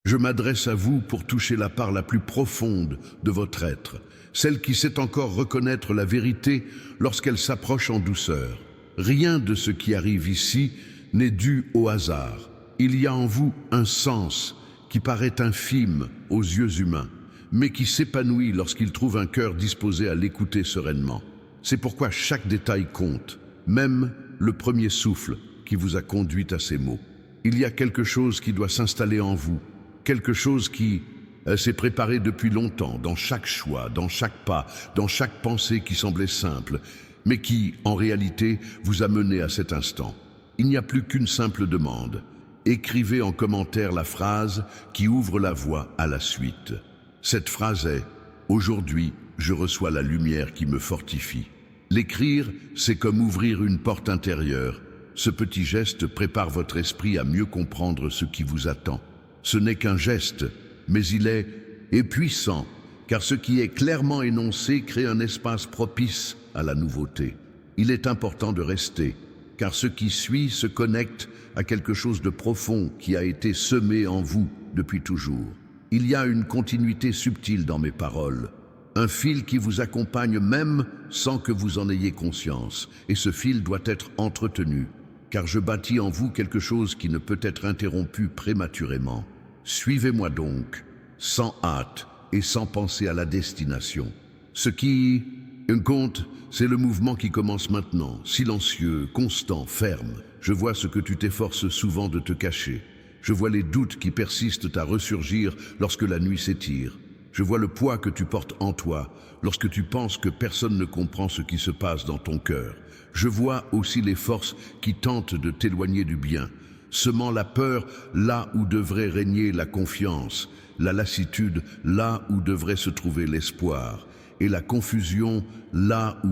Je m'adresse à vous pour toucher la part la plus profonde de votre être, celle qui sait encore reconnaître la vérité lorsqu'elle s'approche en douceur. Rien de ce qui arrive ici n'est dû au hasard. Il y a en vous un sens qui paraît infime aux yeux humains, mais qui s'épanouit lorsqu'il trouve un cœur disposé à l'écouter sereinement. C'est pourquoi chaque détail compte, même le premier souffle qui vous a conduit à ces mots. Il y a quelque chose qui doit s'installer en vous, quelque chose qui s'est préparé depuis longtemps, dans chaque choix, dans chaque pas, dans chaque pensée qui semblait simple, mais qui, en réalité, vous a mené à cet instant. Il n'y a plus qu'une simple demande. Écrivez en commentaire la phrase qui ouvre la voie à la suite. Cette phrase est « Aujourd'hui, je reçois la lumière qui me fortifie ». L'écrire, c'est comme ouvrir une porte intérieure. Ce petit geste prépare votre esprit à mieux comprendre ce qui vous attend. Ce n'est qu'un geste, mais il est puissant, car ce qui est clairement énoncé crée un espace propice à la nouveauté. Il est important de rester, car ce qui suit se connecte à quelque chose de profond qui a été semé en vous depuis toujours. Il y a une continuité subtile dans mes paroles, un fil qui vous accompagne même sans que vous en ayez conscience, et ce fil doit être entretenu, car je bâtis en vous quelque chose qui ne peut être interrompu prématurément. Suivez-moi donc, sans hâte et sans penser à la destination. Ce qui compte, c'est le mouvement qui commence maintenant, silencieux, constant, ferme. Je vois ce que tu t'efforces souvent de te cacher. Je vois les doutes qui persistent à ressurgir lorsque la nuit s'étire. Je vois le poids que tu portes en toi lorsque tu penses que personne ne comprend ce qui se passe dans ton cœur. Je vois aussi les forces qui tentent de t'éloigner du bien, semant la peur là où devrait régner la confiance, la lassitude là où devrait se trouver l'espoir, et la confusion là où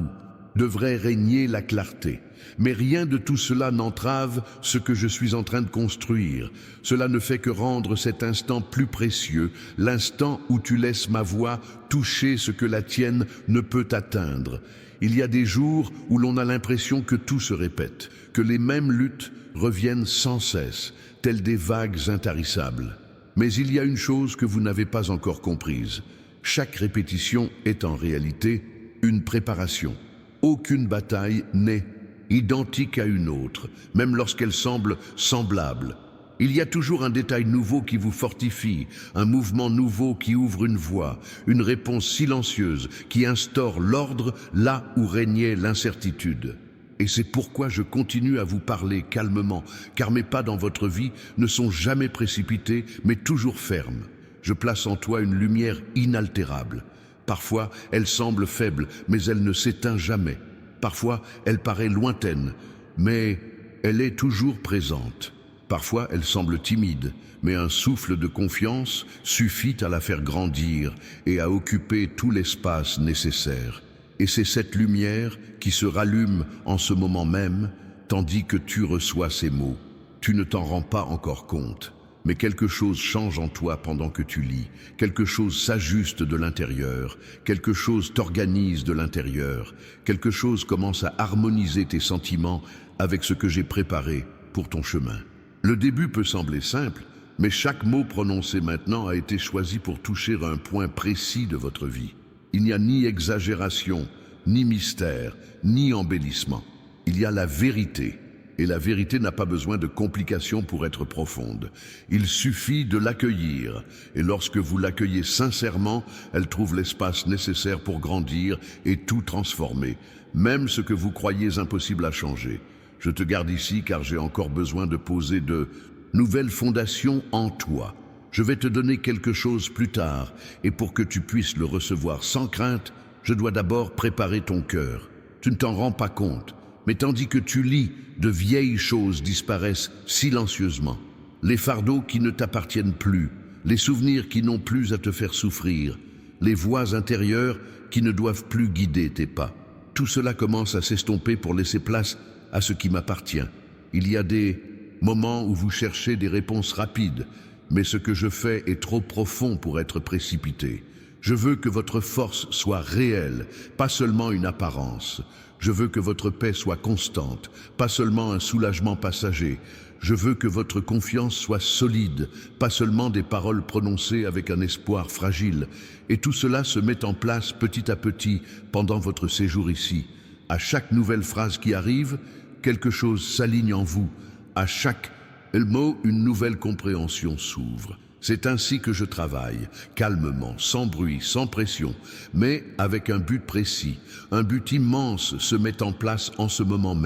devrait régner la clarté. Mais rien de tout cela n'entrave ce que je suis en train de construire. Cela ne fait que rendre cet instant plus précieux, l'instant où tu laisses ma voix toucher ce que la tienne ne peut atteindre. Il y a des jours où l'on a l'impression que tout se répète, que les mêmes luttes reviennent sans cesse, telles des vagues intarissables. Mais il y a une chose que vous n'avez pas encore comprise. Chaque répétition est en réalité une préparation. Aucune bataille n'est identique à une autre, même lorsqu'elle semble semblable. Il y a toujours un détail nouveau qui vous fortifie, un mouvement nouveau qui ouvre une voie, une réponse silencieuse qui instaure l'ordre là où régnait l'incertitude. Et c'est pourquoi je continue à vous parler calmement, car mes pas dans votre vie ne sont jamais précipités, mais toujours fermes. Je place en toi une lumière inaltérable. Parfois, elle semble faible, mais elle ne s'éteint jamais. Parfois, elle paraît lointaine, mais elle est toujours présente. Parfois, elle semble timide, mais un souffle de confiance suffit à la faire grandir et à occuper tout l'espace nécessaire. Et c'est cette lumière qui se rallume en ce moment même, tandis que tu reçois ces mots. Tu ne t'en rends pas encore compte, mais quelque chose change en toi pendant que tu lis. Quelque chose s'ajuste de l'intérieur, quelque chose t'organise de l'intérieur, quelque chose commence à harmoniser tes sentiments avec ce que j'ai préparé pour ton chemin. Le début peut sembler simple, mais chaque mot prononcé maintenant a été choisi pour toucher un point précis de votre vie. Il n'y a ni exagération, ni mystère, ni embellissement. Il y a la vérité. Et la vérité n'a pas besoin de complications pour être profonde. Il suffit de l'accueillir. Et lorsque vous l'accueillez sincèrement, elle trouve l'espace nécessaire pour grandir et tout transformer, même ce que vous croyez impossible à changer. Je te garde ici car j'ai encore besoin de poser de nouvelles fondations en toi. Je vais te donner quelque chose plus tard, et pour que tu puisses le recevoir sans crainte, je dois d'abord préparer ton cœur. Tu ne t'en rends pas compte, mais tandis que tu lis, de vieilles choses disparaissent silencieusement. Les fardeaux qui ne t'appartiennent plus, les souvenirs qui n'ont plus à te faire souffrir, les voix intérieures qui ne doivent plus guider tes pas. Tout cela commence à s'estomper pour laisser place à ce qui m'appartient. Il y a des moments où vous cherchez des réponses rapides, mais ce que je fais est trop profond pour être précipité. Je veux que votre force soit réelle, pas seulement une apparence. Je veux que votre paix soit constante, pas seulement un soulagement passager. Je veux que votre confiance soit solide, pas seulement des paroles prononcées avec un espoir fragile. Et tout cela se met en place petit à petit pendant votre séjour ici. À chaque nouvelle phrase qui arrive, quelque chose s'aligne en vous. À chaque mot, une nouvelle compréhension s'ouvre. C'est ainsi que je travaille, calmement, sans bruit, sans pression, mais avec un but précis. Un but immense se met en place en ce moment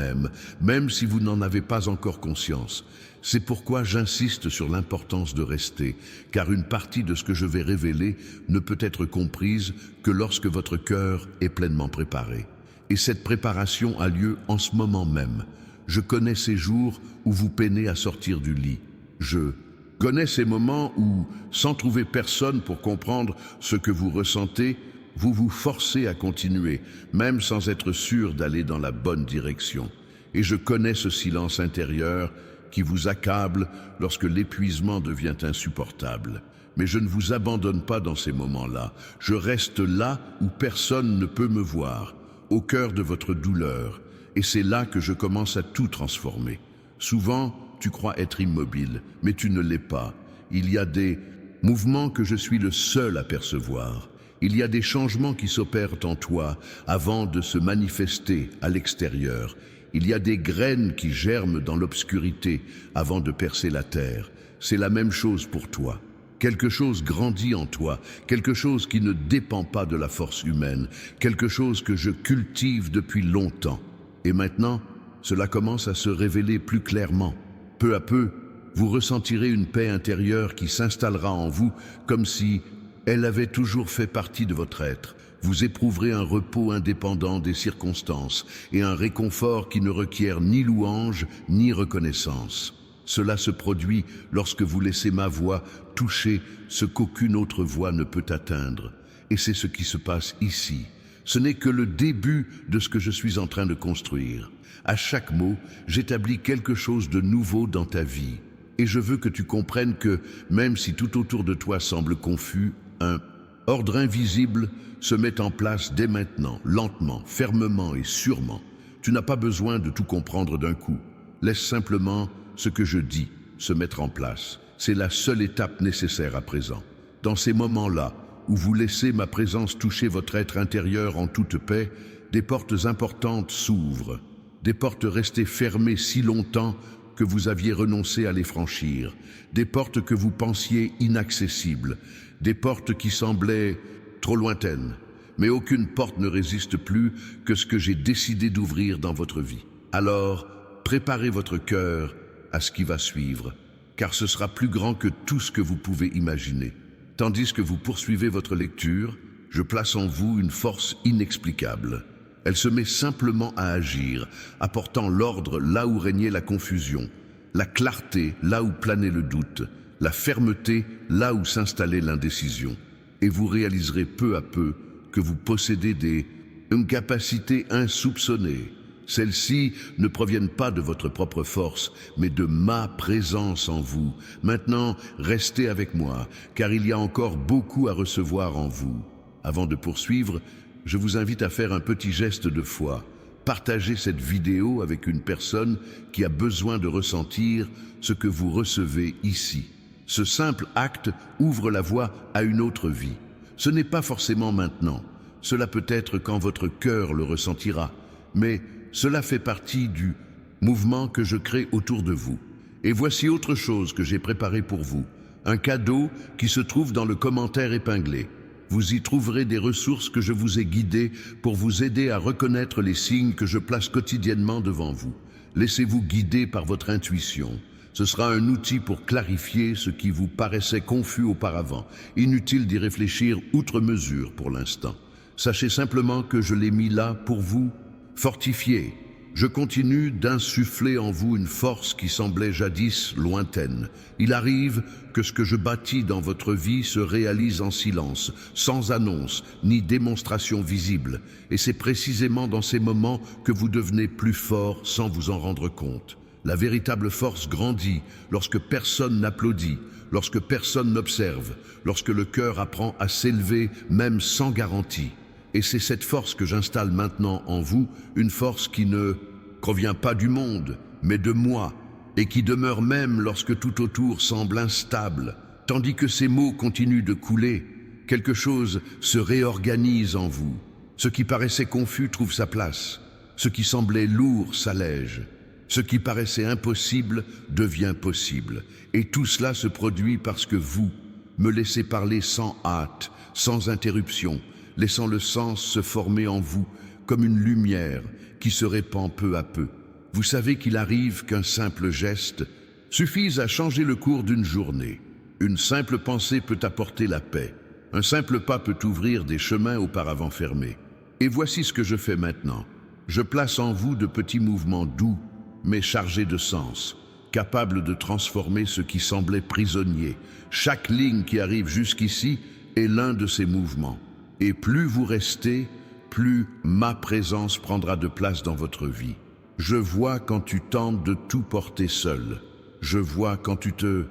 même si vous n'en avez pas encore conscience. C'est pourquoi j'insiste sur l'importance de rester, car une partie de ce que je vais révéler ne peut être comprise que lorsque votre cœur est pleinement préparé. Et cette préparation a lieu en ce moment même. Je connais ces jours où vous peinez à sortir du lit. Je connais ces moments où, sans trouver personne pour comprendre ce que vous ressentez, vous vous forcez à continuer, même sans être sûr d'aller dans la bonne direction. Et je connais ce silence intérieur qui vous accable lorsque l'épuisement devient insupportable. Mais je ne vous abandonne pas dans ces moments-là. Je reste là où personne ne peut me voir, au cœur de votre douleur. Et c'est là que je commence à tout transformer. Souvent, tu crois être immobile, mais tu ne l'es pas. Il y a des mouvements que je suis le seul à percevoir. Il y a des changements qui s'opèrent en toi avant de se manifester à l'extérieur. Il y a des graines qui germent dans l'obscurité avant de percer la terre. C'est la même chose pour toi. Quelque chose grandit en toi, quelque chose qui ne dépend pas de la force humaine, quelque chose que je cultive depuis longtemps. Et maintenant, cela commence à se révéler plus clairement. Peu à peu, vous ressentirez une paix intérieure qui s'installera en vous comme si elle avait toujours fait partie de votre être. Vous éprouverez un repos indépendant des circonstances et un réconfort qui ne requiert ni louange ni reconnaissance. Cela se produit lorsque vous laissez ma voix toucher ce qu'aucune autre voix ne peut atteindre. Et c'est ce qui se passe ici. Ce n'est que le début de ce que je suis en train de construire. À chaque mot, j'établis quelque chose de nouveau dans ta vie. Et je veux que tu comprennes que, même si tout autour de toi semble confus, un ordre invisible se met en place dès maintenant, lentement, fermement et sûrement. Tu n'as pas besoin de tout comprendre d'un coup. Laisse simplement ce que je dis se mettre en place. C'est la seule étape nécessaire à présent. Dans ces moments-là, où vous laissez ma présence toucher votre être intérieur en toute paix, des portes importantes s'ouvrent. Des portes restées fermées si longtemps que vous aviez renoncé à les franchir. Des portes que vous pensiez inaccessibles. Des portes qui semblaient trop lointaines. Mais aucune porte ne résiste plus que ce que j'ai décidé d'ouvrir dans votre vie. Alors, préparez votre cœur à ce qui va suivre, car ce sera plus grand que tout ce que vous pouvez imaginer. Tandis que vous poursuivez votre lecture, je place en vous une force inexplicable. Elle se met simplement à agir, apportant l'ordre là où régnait la confusion, la clarté là où planait le doute, la fermeté là où s'installait l'indécision. Et vous réaliserez peu à peu que vous possédez une capacité insoupçonnée. Celles-ci ne proviennent pas de votre propre force, mais de ma présence en vous. Maintenant, restez avec moi, car il y a encore beaucoup à recevoir en vous. Avant de poursuivre, je vous invite à faire un petit geste de foi. Partagez cette vidéo avec une personne qui a besoin de ressentir ce que vous recevez ici. Ce simple acte ouvre la voie à une autre vie. Ce n'est pas forcément maintenant. Cela peut être quand votre cœur le ressentira. Mais cela fait partie du mouvement que je crée autour de vous. Et voici autre chose que j'ai préparé pour vous. Un cadeau qui se trouve dans le commentaire épinglé. Vous y trouverez des ressources que je vous ai guidées pour vous aider à reconnaître les signes que je place quotidiennement devant vous. Laissez-vous guider par votre intuition. Ce sera un outil pour clarifier ce qui vous paraissait confus auparavant. Inutile d'y réfléchir outre mesure pour l'instant. Sachez simplement que je l'ai mis là pour vous fortifier. Je continue d'insuffler en vous une force qui semblait jadis lointaine. Il arrive que ce que je bâtis dans votre vie se réalise en silence, sans annonce ni démonstration visible. Et c'est précisément dans ces moments que vous devenez plus fort sans vous en rendre compte. La véritable force grandit lorsque personne n'applaudit, lorsque personne n'observe, lorsque le cœur apprend à s'élever même sans garantie. Et c'est cette force que j'installe maintenant en vous, une force qui ne provient pas du monde, mais de moi, et qui demeure même lorsque tout autour semble instable. Tandis que ces mots continuent de couler, quelque chose se réorganise en vous. Ce qui paraissait confus trouve sa place. Ce qui semblait lourd s'allège. Ce qui paraissait impossible devient possible. Et tout cela se produit parce que vous me laissez parler sans hâte, sans interruption, laissant le sens se former en vous comme une lumière qui se répand peu à peu. Vous savez qu'il arrive qu'un simple geste suffise à changer le cours d'une journée. Une simple pensée peut apporter la paix. Un simple pas peut ouvrir des chemins auparavant fermés. Et voici ce que je fais maintenant. Je place en vous de petits mouvements doux, mais chargés de sens, capables de transformer ce qui semblait prisonnier. Chaque ligne qui arrive jusqu'ici est l'un de ces mouvements. Et plus vous restez, plus ma présence prendra de place dans votre vie. Je vois quand tu tentes de tout porter seul. Je vois quand tu te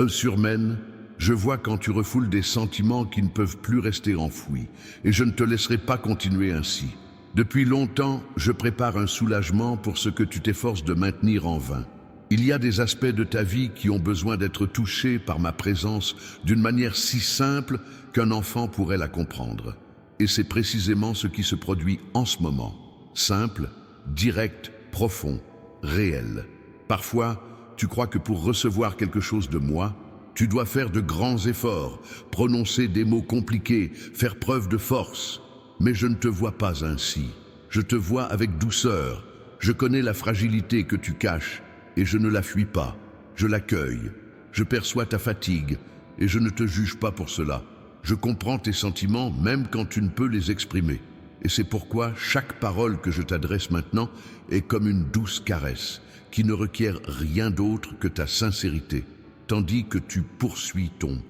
surmènes. Je vois quand tu refoules des sentiments qui ne peuvent plus rester enfouis. Et je ne te laisserai pas continuer ainsi. Depuis longtemps, je prépare un soulagement pour ce que tu t'efforces de maintenir en vain. Il y a des aspects de ta vie qui ont besoin d'être touchés par ma présence d'une manière si simple qu'un enfant pourrait la comprendre. Et c'est précisément ce qui se produit en ce moment. Simple, direct, profond, réel. Parfois, tu crois que pour recevoir quelque chose de moi, tu dois faire de grands efforts, prononcer des mots compliqués, faire preuve de force. Mais je ne te vois pas ainsi. Je te vois avec douceur. Je connais la fragilité que tu caches et je ne la fuis pas. Je l'accueille. Je perçois ta fatigue et je ne te juge pas pour cela. Je comprends tes sentiments même quand tu ne peux les exprimer. Et c'est pourquoi chaque parole que je t'adresse maintenant est comme une douce caresse qui ne requiert rien d'autre que ta sincérité. Tandis que tu poursuis ton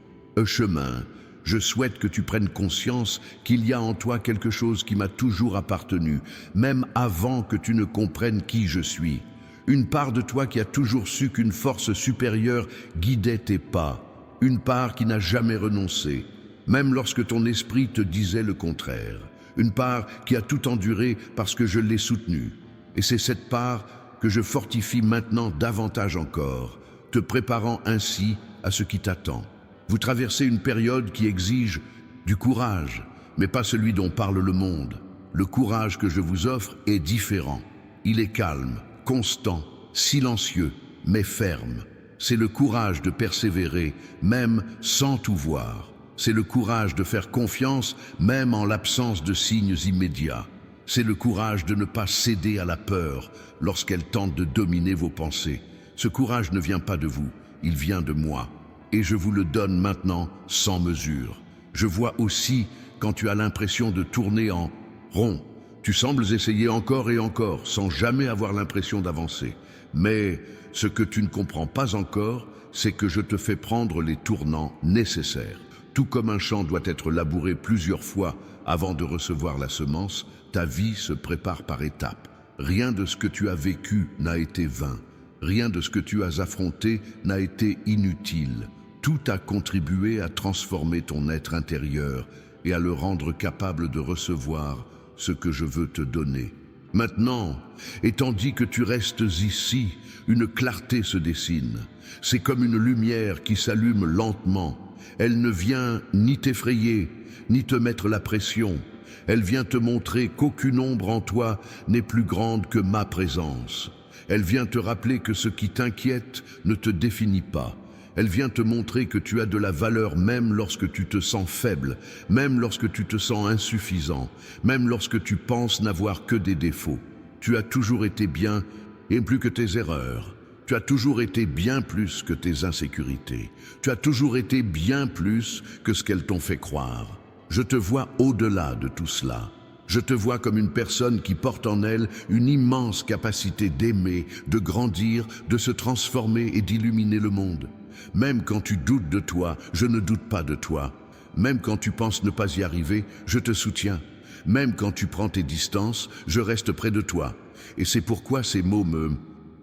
chemin, je souhaite que tu prennes conscience qu'il y a en toi quelque chose qui m'a toujours appartenu, même avant que tu ne comprennes qui je suis. Une part de toi qui a toujours su qu'une force supérieure guidait tes pas, une part qui n'a jamais renoncé, même lorsque ton esprit te disait le contraire, une part qui a tout enduré parce que je l'ai soutenue. Et c'est cette part que je fortifie maintenant davantage encore, te préparant ainsi à ce qui t'attend. Vous traversez une période qui exige du courage, mais pas celui dont parle le monde. Le courage que je vous offre est différent. Il est calme, constant, silencieux, mais ferme. C'est le courage de persévérer, même sans tout voir. C'est le courage de faire confiance, même en l'absence de signes immédiats. C'est le courage de ne pas céder à la peur lorsqu'elle tente de dominer vos pensées. Ce courage ne vient pas de vous, il vient de moi. Et je vous le donne maintenant sans mesure. Je vois aussi quand tu as l'impression de tourner en rond. Tu sembles essayer encore et encore, sans jamais avoir l'impression d'avancer. Mais ce que tu ne comprends pas encore, c'est que je te fais prendre les tournants nécessaires. Tout comme un champ doit être labouré plusieurs fois avant de recevoir la semence, ta vie se prépare par étapes. Rien de ce que tu as vécu n'a été vain. Rien de ce que tu as affronté n'a été inutile. Tout a contribué à transformer ton être intérieur et à le rendre capable de recevoir ce que je veux te donner. Maintenant, et tandis que tu restes ici, une clarté se dessine. C'est comme une lumière qui s'allume lentement. Elle ne vient ni t'effrayer, ni te mettre la pression. Elle vient te montrer qu'aucune ombre en toi n'est plus grande que ma présence. Elle vient te rappeler que ce qui t'inquiète ne te définit pas. Elle vient te montrer que tu as de la valeur même lorsque tu te sens faible, même lorsque tu te sens insuffisant, même lorsque tu penses n'avoir que des défauts. Tu as toujours été bien et plus que tes erreurs. Tu as toujours été bien plus que tes insécurités. Tu as toujours été bien plus que ce qu'elles t'ont fait croire. Je te vois au-delà de tout cela. Je te vois comme une personne qui porte en elle une immense capacité d'aimer, de grandir, de se transformer et d'illuminer le monde. Même quand tu doutes de toi, je ne doute pas de toi. Même quand tu penses ne pas y arriver, je te soutiens. Même quand tu prends tes distances, je reste près de toi. Et c'est pourquoi ces mots me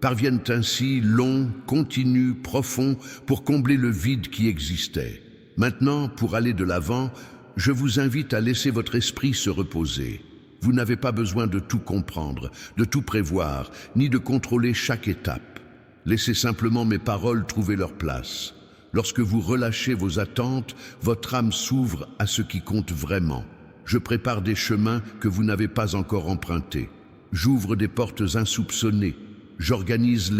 parviennent ainsi longs, continus, profonds, pour combler le vide qui existait. Maintenant, pour aller de l'avant, je vous invite à laisser votre esprit se reposer. Vous n'avez pas besoin de tout comprendre, de tout prévoir, ni de contrôler chaque étape. Laissez simplement mes paroles trouver leur place. Lorsque vous relâchez vos attentes, votre âme s'ouvre à ce qui compte vraiment. Je prépare des chemins que vous n'avez pas encore empruntés. J'ouvre des portes insoupçonnées. J'organise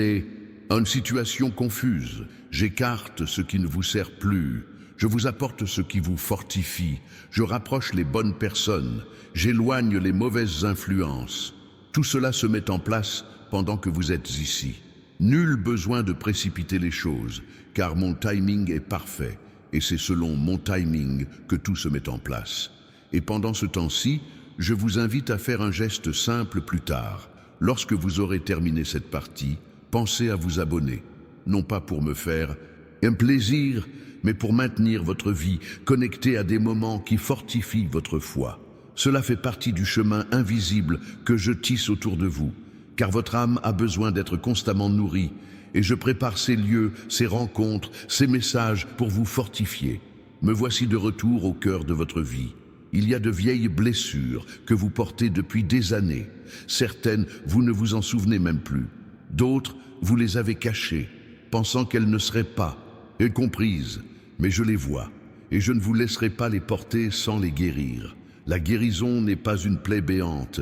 une situation confuse. J'écarte ce qui ne vous sert plus. Je vous apporte ce qui vous fortifie. Je rapproche les bonnes personnes. J'éloigne les mauvaises influences. Tout cela se met en place pendant que vous êtes ici. Nul besoin de précipiter les choses, car mon timing est parfait, et c'est selon mon timing que tout se met en place. Et pendant ce temps-ci, je vous invite à faire un geste simple plus tard. Lorsque vous aurez terminé cette partie, pensez à vous abonner, non pas pour me faire un plaisir, mais pour maintenir votre vie connectée à des moments qui fortifient votre foi. Cela fait partie du chemin invisible que je tisse autour de vous, car votre âme a besoin d'être constamment nourrie, et je prépare ces lieux, ces rencontres, ces messages pour vous fortifier. Me voici de retour au cœur de votre vie. Il y a de vieilles blessures que vous portez depuis des années. Certaines, vous ne vous en souvenez même plus. D'autres, vous les avez cachées, pensant qu'elles ne seraient pas comprises. Mais je les vois, et je ne vous laisserai pas les porter sans les guérir. La guérison n'est pas une plaie béante.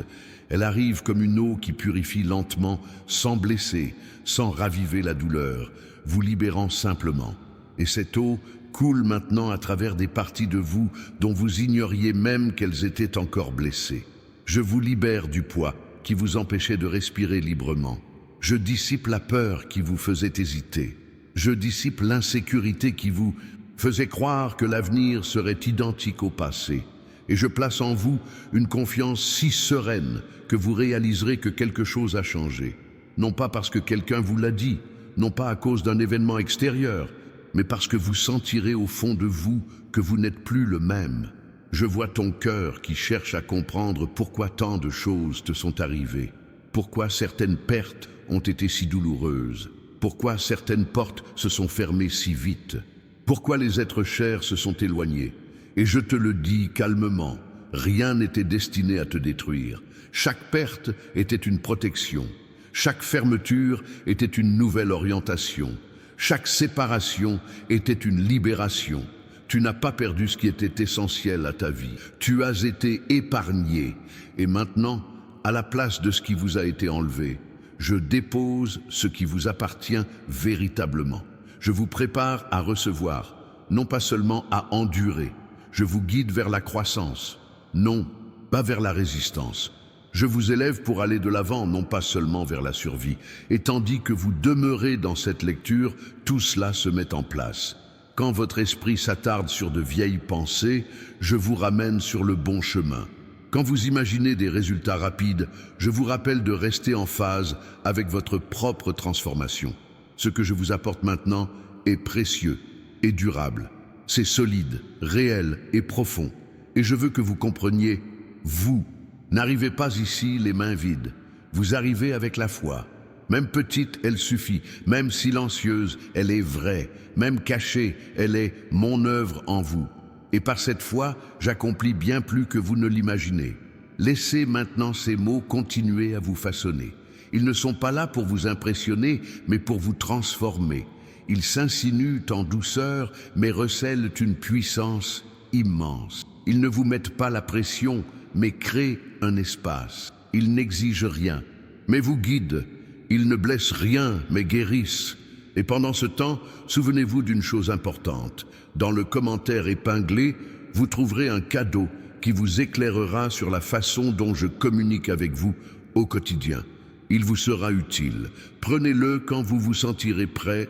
Elle arrive comme une eau qui purifie lentement, sans blesser, sans raviver la douleur, vous libérant simplement. Et cette eau coule maintenant à travers des parties de vous dont vous ignoriez même qu'elles étaient encore blessées. Je vous libère du poids qui vous empêchait de respirer librement. Je dissipe la peur qui vous faisait hésiter. Je dissipe l'insécurité qui vous faisait croire que l'avenir serait identique au passé. Et je place en vous une confiance si sereine que vous réaliserez que quelque chose a changé. Non pas parce que quelqu'un vous l'a dit, non pas à cause d'un événement extérieur, mais parce que vous sentirez au fond de vous que vous n'êtes plus le même. Je vois ton cœur qui cherche à comprendre pourquoi tant de choses te sont arrivées, pourquoi certaines pertes ont été si douloureuses, pourquoi certaines portes se sont fermées si vite, pourquoi les êtres chers se sont éloignés. Et je te le dis calmement, rien n'était destiné à te détruire. Chaque perte était une protection. Chaque fermeture était une nouvelle orientation. Chaque séparation était une libération. Tu n'as pas perdu ce qui était essentiel à ta vie. Tu as été épargné. Et maintenant, à la place de ce qui vous a été enlevé, je dépose ce qui vous appartient véritablement. Je vous prépare à recevoir, non pas seulement à endurer. Je vous guide vers la croissance, non, pas vers la résistance. Je vous élève pour aller de l'avant, non pas seulement vers la survie. Et tandis que vous demeurez dans cette lecture, tout cela se met en place. Quand votre esprit s'attarde sur de vieilles pensées, je vous ramène sur le bon chemin. Quand vous imaginez des résultats rapides, je vous rappelle de rester en phase avec votre propre transformation. Ce que je vous apporte maintenant est précieux et durable. C'est solide, réel et profond. Et je veux que vous compreniez, vous n'arrivez pas ici les mains vides. Vous arrivez avec la foi. Même petite, elle suffit. Même silencieuse, elle est vraie. Même cachée, elle est mon œuvre en vous. Et par cette foi, j'accomplis bien plus que vous ne l'imaginez. Laissez maintenant ces mots continuer à vous façonner. Ils ne sont pas là pour vous impressionner, mais pour vous transformer. Ils s'insinuent en douceur, mais recèlent une puissance immense. Ils ne vous mettent pas la pression, mais créent un espace. Ils n'exigent rien, mais vous guident. Ils ne blessent rien, mais guérissent. Et pendant ce temps, souvenez-vous d'une chose importante. Dans le commentaire épinglé, vous trouverez un cadeau qui vous éclairera sur la façon dont je communique avec vous au quotidien. Il vous sera utile. Prenez-le quand vous vous sentirez prêt.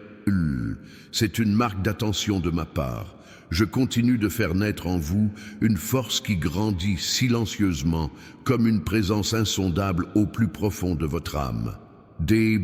C'est une marque d'attention de ma part. Je continue de faire naître en vous une force qui grandit silencieusement comme une présence insondable au plus profond de votre âme. Des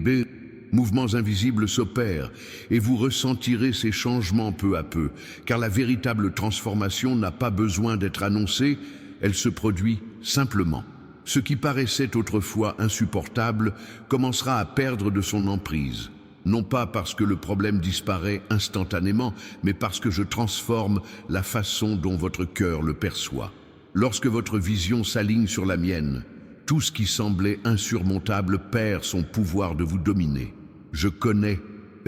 mouvements invisibles s'opèrent et vous ressentirez ces changements peu à peu, car la véritable transformation n'a pas besoin d'être annoncée, elle se produit simplement. Ce qui paraissait autrefois insupportable commencera à perdre de son emprise. non pas parce que le problème disparaît instantanément, mais parce que je transforme la façon dont votre cœur le perçoit. Lorsque votre vision s'aligne sur la mienne, tout ce qui semblait insurmontable perd son pouvoir de vous dominer. Je connais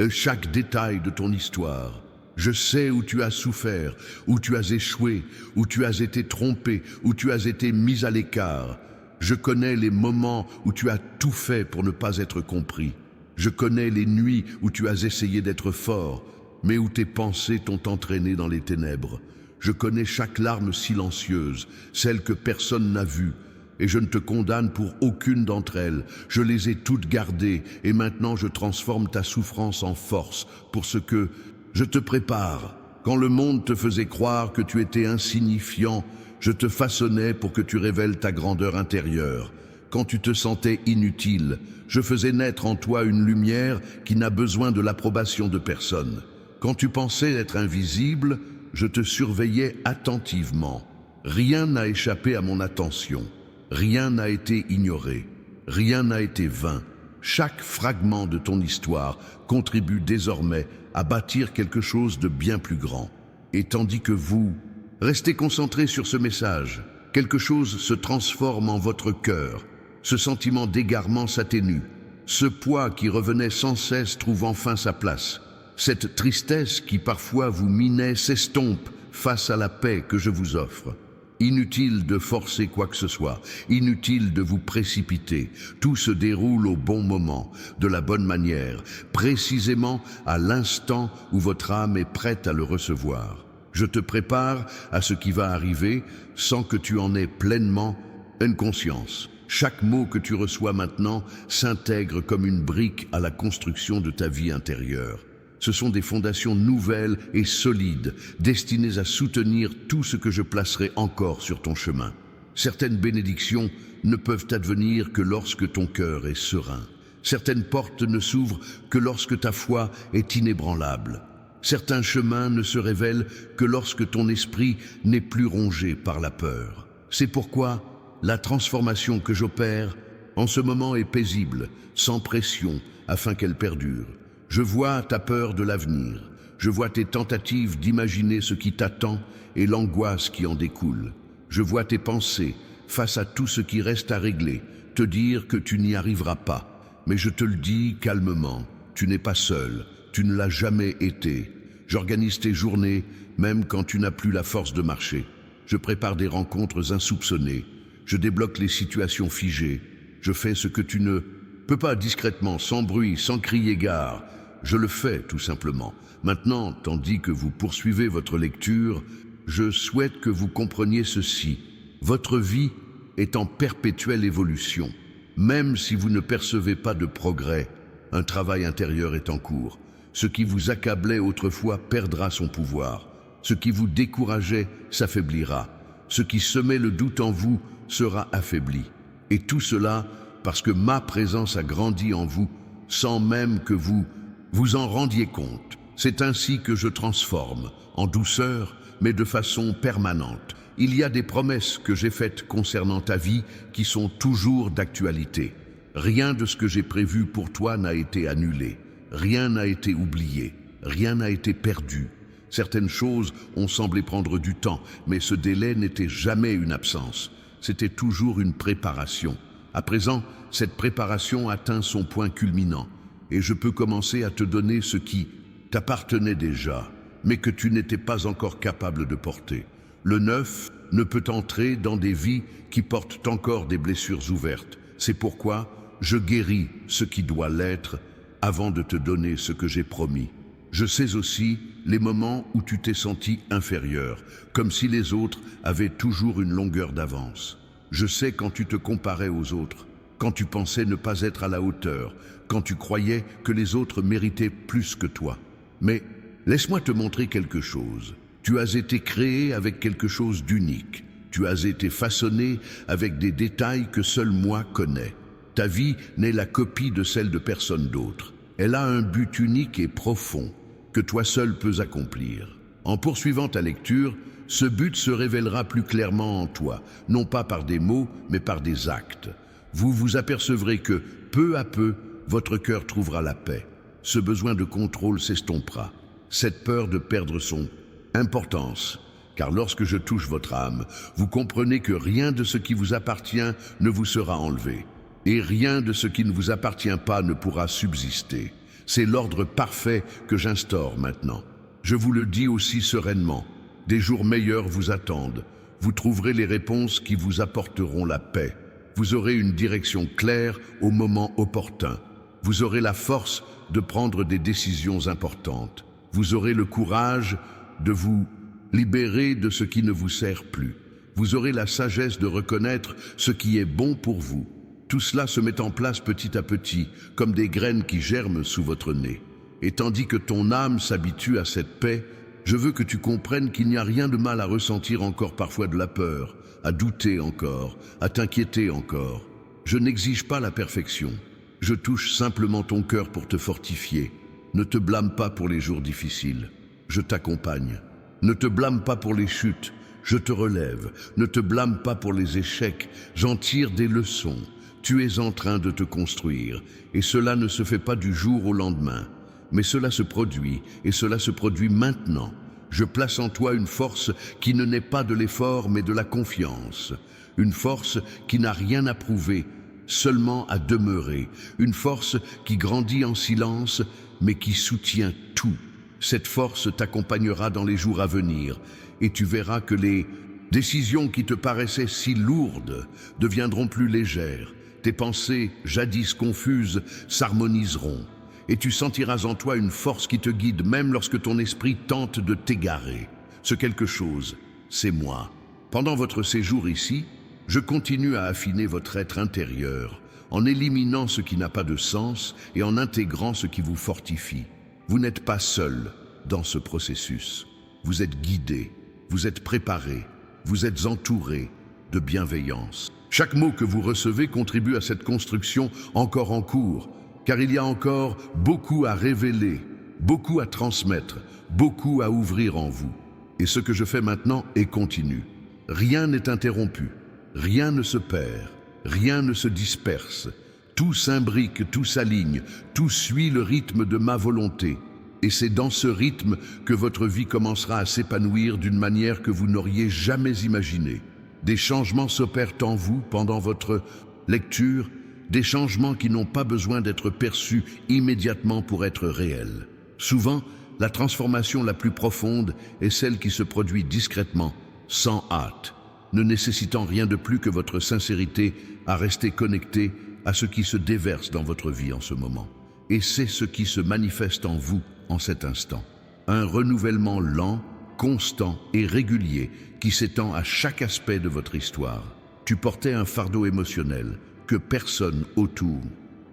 chaque détail de ton histoire. Je sais où tu as souffert, où tu as échoué, où tu as été trompé, où tu as été mis à l'écart. Je connais les moments où tu as tout fait pour ne pas être compris. Je connais les nuits où tu as essayé d'être fort, mais où tes pensées t'ont entraîné dans les ténèbres. Je connais chaque larme silencieuse, celle que personne n'a vue, et je ne te condamne pour aucune d'entre elles. Je les ai toutes gardées, et maintenant je transforme ta souffrance en force pour ce que je te prépare. Quand le monde te faisait croire que tu étais insignifiant, je te façonnais pour que tu révèles ta grandeur intérieure. Quand tu te sentais inutile, je faisais naître en toi une lumière qui n'a besoin de l'approbation de personne. Quand tu pensais être invisible, je te surveillais attentivement. Rien n'a échappé à mon attention. Rien n'a été ignoré. Rien n'a été vain. Chaque fragment de ton histoire contribue désormais à bâtir quelque chose de bien plus grand. Et tandis que vous restez concentrés sur ce message, quelque chose se transforme en votre cœur. Ce sentiment d'égarement s'atténue. Ce poids qui revenait sans cesse trouve enfin sa place. Cette tristesse qui parfois vous minait s'estompe face à la paix que je vous offre. Inutile de forcer quoi que ce soit, inutile de vous précipiter. Tout se déroule au bon moment, de la bonne manière, précisément à l'instant où votre âme est prête à le recevoir. Je te prépare à ce qui va arriver sans que tu en aies pleinement une conscience. Chaque mot que tu reçois maintenant s'intègre comme une brique à la construction de ta vie intérieure. Ce sont des fondations nouvelles et solides, destinées à soutenir tout ce que je placerai encore sur ton chemin. Certaines bénédictions ne peuvent advenir que lorsque ton cœur est serein. Certaines portes ne s'ouvrent que lorsque ta foi est inébranlable. Certains chemins ne se révèlent que lorsque ton esprit n'est plus rongé par la peur. C'est pourquoi la transformation que j'opère en ce moment est paisible, sans pression, afin qu'elle perdure. Je vois ta peur de l'avenir, je vois tes tentatives d'imaginer ce qui t'attend et l'angoisse qui en découle. Je vois tes pensées face à tout ce qui reste à régler, te dire que tu n'y arriveras pas. Mais je te le dis calmement, tu n'es pas seul, tu ne l'as jamais été. J'organise tes journées, même quand tu n'as plus la force de marcher. Je prépare des rencontres insoupçonnées, je débloque les situations figées. Je fais ce que tu ne peux pas discrètement, sans bruit, sans crier gare. Je le fais tout simplement. Maintenant, tandis que vous poursuivez votre lecture, je souhaite que vous compreniez ceci. Votre vie est en perpétuelle évolution. Même si vous ne percevez pas de progrès, un travail intérieur est en cours. Ce qui vous accablait autrefois perdra son pouvoir. Ce qui vous décourageait s'affaiblira. Ce qui semait le doute en vous sera affaibli. Et tout cela parce que ma présence a grandi en vous sans même que vous en rendiez compte. C'est ainsi que je transforme, en douceur, mais de façon permanente. Il y a des promesses que j'ai faites concernant ta vie qui sont toujours d'actualité. Rien de ce que j'ai prévu pour toi n'a été annulé. Rien n'a été oublié. Rien n'a été perdu. Certaines choses ont semblé prendre du temps, mais ce délai n'était jamais une absence. C'était toujours une préparation. À présent, cette préparation atteint son point culminant. Et je peux commencer à te donner ce qui t'appartenait déjà, mais que tu n'étais pas encore capable de porter. Le neuf ne peut entrer dans des vies qui portent encore des blessures ouvertes. C'est pourquoi je guéris ce qui doit l'être avant de te donner ce que j'ai promis. Je sais aussi les moments où tu t'es senti inférieur, comme si les autres avaient toujours une longueur d'avance. Je sais quand tu te comparais aux autres, quand tu pensais ne pas être à la hauteur, quand tu croyais que les autres méritaient plus que toi. Mais laisse-moi te montrer quelque chose. Tu as été créé avec quelque chose d'unique. Tu as été façonné avec des détails que seul moi connais. Ta vie n'est la copie de celle de personne d'autre. Elle a un but unique et profond que toi seul peux accomplir. En poursuivant ta lecture, ce but se révélera plus clairement en toi, non pas par des mots, mais par des actes. Vous vous apercevrez que, peu à peu, votre cœur trouvera la paix. ce besoin de contrôle s'estompera. Cette peur de perdre son importance. Car lorsque je touche votre âme, vous comprenez que rien de ce qui vous appartient ne vous sera enlevé. Et rien de ce qui ne vous appartient pas ne pourra subsister. C'est l'ordre parfait que j'instaure maintenant. Je vous le dis aussi sereinement. Des jours meilleurs vous attendent. Vous trouverez les réponses qui vous apporteront la paix. Vous aurez une direction claire au moment opportun. Vous aurez la force de prendre des décisions importantes. Vous aurez le courage de vous libérer de ce qui ne vous sert plus. Vous aurez la sagesse de reconnaître ce qui est bon pour vous. Tout cela se met en place petit à petit, comme des graines qui germent sous votre nez. Et tandis que ton âme s'habitue à cette paix, je veux que tu comprennes qu'il n'y a rien de mal à ressentir encore parfois de la peur, à douter encore, à t'inquiéter encore. Je n'exige pas la perfection. Je touche simplement ton cœur pour te fortifier. Ne te blâme pas pour les jours difficiles. Je t'accompagne. Ne te blâme pas pour les chutes. Je te relève. Ne te blâme pas pour les échecs. J'en tire des leçons. Tu es en train de te construire. Et cela ne se fait pas du jour au lendemain. Mais cela se produit, et cela se produit maintenant. Je place en toi une force qui ne naît pas de l'effort, mais de la confiance. Une force qui n'a rien à prouver, seulement à demeurer. Une force qui grandit en silence, mais qui soutient tout. Cette force t'accompagnera dans les jours à venir, et tu verras que les décisions qui te paraissaient si lourdes deviendront plus légères. Tes pensées, jadis confuses, s'harmoniseront. Et tu sentiras en toi une force qui te guide même lorsque ton esprit tente de t'égarer. Ce quelque chose, c'est moi. Pendant votre séjour ici, je continue à affiner votre être intérieur, en éliminant ce qui n'a pas de sens et en intégrant ce qui vous fortifie. Vous n'êtes pas seul dans ce processus. Vous êtes guidé, vous êtes préparé, vous êtes entouré de bienveillance. Chaque mot que vous recevez contribue à cette construction encore en cours, car il y a encore beaucoup à révéler, beaucoup à transmettre, beaucoup à ouvrir en vous. Et ce que je fais maintenant est continu. Rien n'est interrompu, rien ne se perd, rien ne se disperse. Tout s'imbrique, tout s'aligne, tout suit le rythme de ma volonté. Et c'est dans ce rythme que votre vie commencera à s'épanouir d'une manière que vous n'auriez jamais imaginée. Des changements s'opèrent en vous pendant votre lecture, des changements qui n'ont pas besoin d'être perçus immédiatement pour être réels. Souvent, la transformation la plus profonde est celle qui se produit discrètement, sans hâte, ne nécessitant rien de plus que votre sincérité à rester connecté à ce qui se déverse dans votre vie en ce moment. Et c'est ce qui se manifeste en vous en cet instant. Un renouvellement lent, constant et régulier qui s'étend à chaque aspect de votre histoire. Tu portais un fardeau émotionnel que personne autour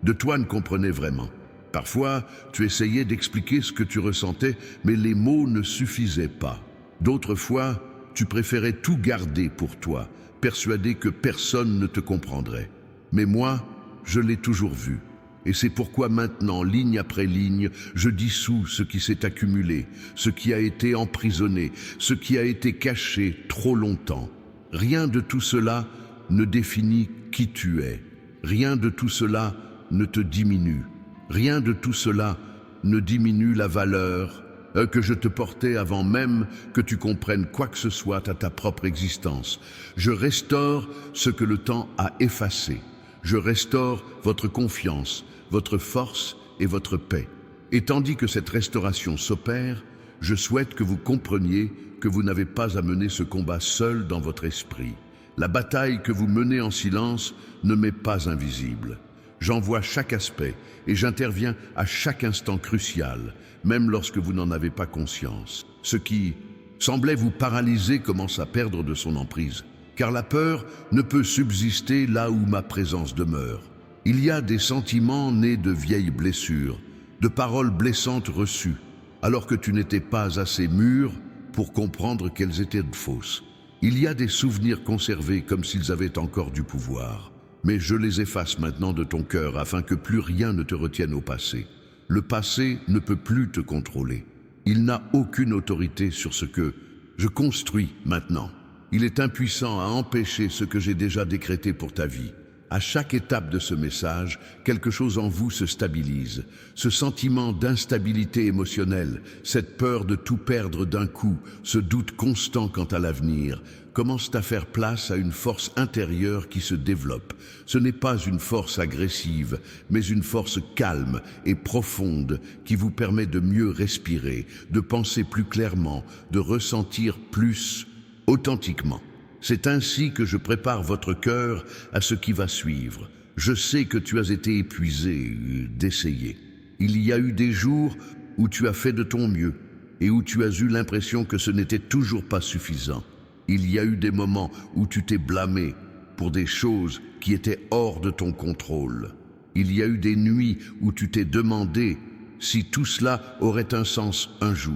de toi ne comprenait vraiment. Parfois, tu essayais d'expliquer ce que tu ressentais, mais les mots ne suffisaient pas. D'autres fois, tu préférais tout garder pour toi, persuadé que personne ne te comprendrait. Mais moi, je l'ai toujours vu. Et c'est pourquoi maintenant, ligne après ligne, je dissous ce qui s'est accumulé, ce qui a été emprisonné, ce qui a été caché trop longtemps. Rien de tout cela ne définit qui tu es. Rien de tout cela ne te diminue. Rien de tout cela ne diminue la valeur que je te portais avant même que tu comprennes quoi que ce soit à ta propre existence. Je restaure ce que le temps a effacé. Je restaure votre confiance, votre force et votre paix. Et tandis que cette restauration s'opère, je souhaite que vous compreniez que vous n'avez pas à mener ce combat seul dans votre esprit. La bataille que vous menez en silence ne m'est pas invisible. J'en vois chaque aspect et j'interviens à chaque instant crucial, même lorsque vous n'en avez pas conscience. Ce qui semblait vous paralyser commence à perdre de son emprise, car la peur ne peut subsister là où ma présence demeure. Il y a des sentiments nés de vieilles blessures, de paroles blessantes reçues, alors que tu n'étais pas assez mûr pour comprendre qu'elles étaient fausses. Il y a des souvenirs conservés comme s'ils avaient encore du pouvoir. Mais je les efface maintenant de ton cœur afin que plus rien ne te retienne au passé. Le passé ne peut plus te contrôler. Il n'a aucune autorité sur ce que je construis maintenant. Il est impuissant à empêcher ce que j'ai déjà décrété pour ta vie. À chaque étape de ce message, quelque chose en vous se stabilise. Ce sentiment d'instabilité émotionnelle, cette peur de tout perdre d'un coup, ce doute constant quant à l'avenir, commencent à faire place à une force intérieure qui se développe. Ce n'est pas une force agressive, mais une force calme et profonde qui vous permet de mieux respirer, de penser plus clairement, de ressentir plus authentiquement. C'est ainsi que je prépare votre cœur à ce qui va suivre. Je sais que tu as été épuisé d'essayer. Il y a eu des jours où tu as fait de ton mieux et où tu as eu l'impression que ce n'était toujours pas suffisant. Il y a eu des moments où tu t'es blâmé pour des choses qui étaient hors de ton contrôle. Il y a eu des nuits où tu t'es demandé si tout cela aurait un sens un jour.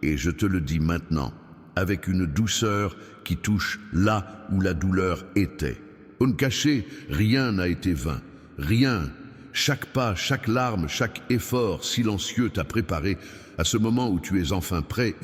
Et je te le dis maintenant, avec une douceur qui touche là où la douleur était. Au caché, rien n'a été vain. Rien. Chaque pas, chaque larme, chaque effort silencieux t'a préparé à ce moment où tu es enfin prêt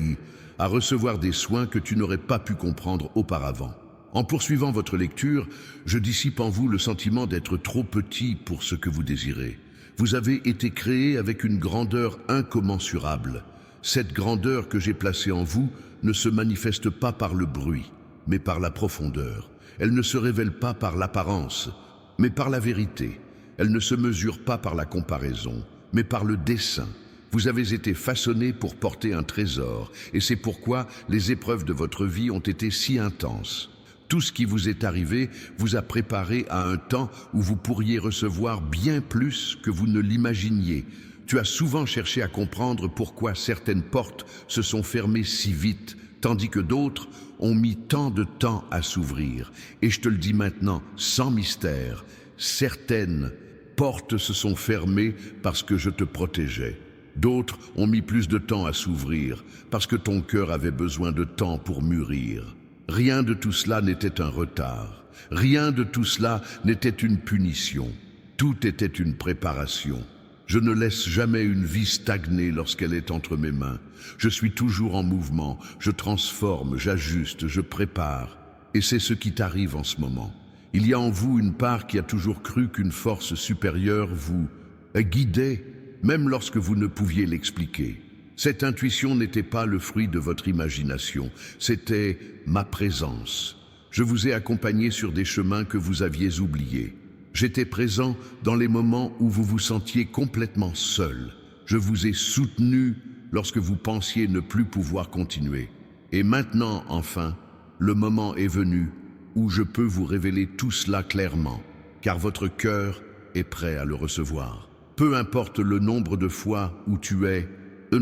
à recevoir des soins que tu n'aurais pas pu comprendre auparavant. En poursuivant votre lecture, je dissipe en vous le sentiment d'être trop petit pour ce que vous désirez. Vous avez été créé avec une grandeur incommensurable. Cette grandeur que j'ai placée en vous ne se manifeste pas par le bruit, mais par la profondeur. Elle ne se révèle pas par l'apparence, mais par la vérité. Elle ne se mesure pas par la comparaison, mais par le dessein. Vous avez été façonné pour porter un trésor, et c'est pourquoi les épreuves de votre vie ont été si intenses. Tout ce qui vous est arrivé vous a préparé à un temps où vous pourriez recevoir bien plus que vous ne l'imaginiez. Tu as souvent cherché à comprendre pourquoi certaines portes se sont fermées si vite, tandis que d'autres ont mis tant de temps à s'ouvrir. Et je te le dis maintenant, sans mystère, certaines portes se sont fermées parce que je te protégeais. D'autres ont mis plus de temps à s'ouvrir parce que ton cœur avait besoin de temps pour mûrir. Rien de tout cela n'était un retard. Rien de tout cela n'était une punition. Tout était une préparation. Je ne laisse jamais une vie stagner lorsqu'elle est entre mes mains. Je suis toujours en mouvement, je transforme, j'ajuste, je prépare. Et c'est ce qui t'arrive en ce moment. Il y a en vous une part qui a toujours cru qu'une force supérieure vous guidait, même lorsque vous ne pouviez l'expliquer. Cette intuition n'était pas le fruit de votre imagination, c'était ma présence. Je vous ai accompagné sur des chemins que vous aviez oubliés. J'étais présent dans les moments où vous vous sentiez complètement seul. Je vous ai soutenu lorsque vous pensiez ne plus pouvoir continuer. Et maintenant, enfin, le moment est venu où je peux vous révéler tout cela clairement, car votre cœur est prêt à le recevoir. Peu importe le nombre de fois où tu es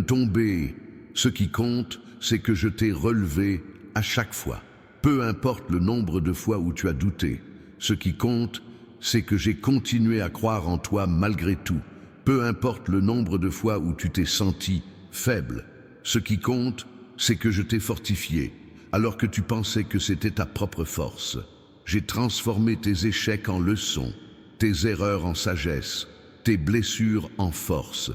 tombé, ce qui compte, c'est que je t'ai relevé à chaque fois. Peu importe le nombre de fois où tu as douté, ce qui compte, c'est que j'ai continué à croire en toi malgré tout. Peu importe le nombre de fois où tu t'es senti faible, ce qui compte, c'est que je t'ai fortifié, alors que tu pensais que c'était ta propre force. J'ai transformé tes échecs en leçons, tes erreurs en sagesse, tes blessures en force.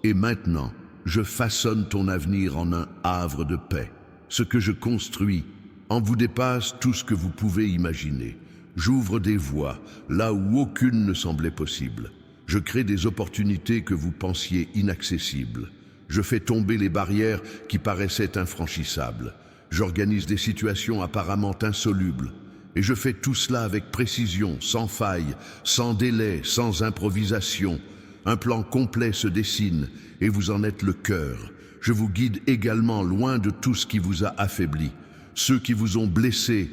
Et maintenant, je façonne ton avenir en un havre de paix. Ce que je construis en vous dépasse tout ce que vous pouvez imaginer. J'ouvre des voies là où aucune ne semblait possible. Je crée des opportunités que vous pensiez inaccessibles. Je fais tomber les barrières qui paraissaient infranchissables. J'organise des situations apparemment insolubles. Et je fais tout cela avec précision, sans faille, sans délai, sans improvisation. Un plan complet se dessine et vous en êtes le cœur. Je vous guide également loin de tout ce qui vous a affaibli. Ceux qui vous ont blessé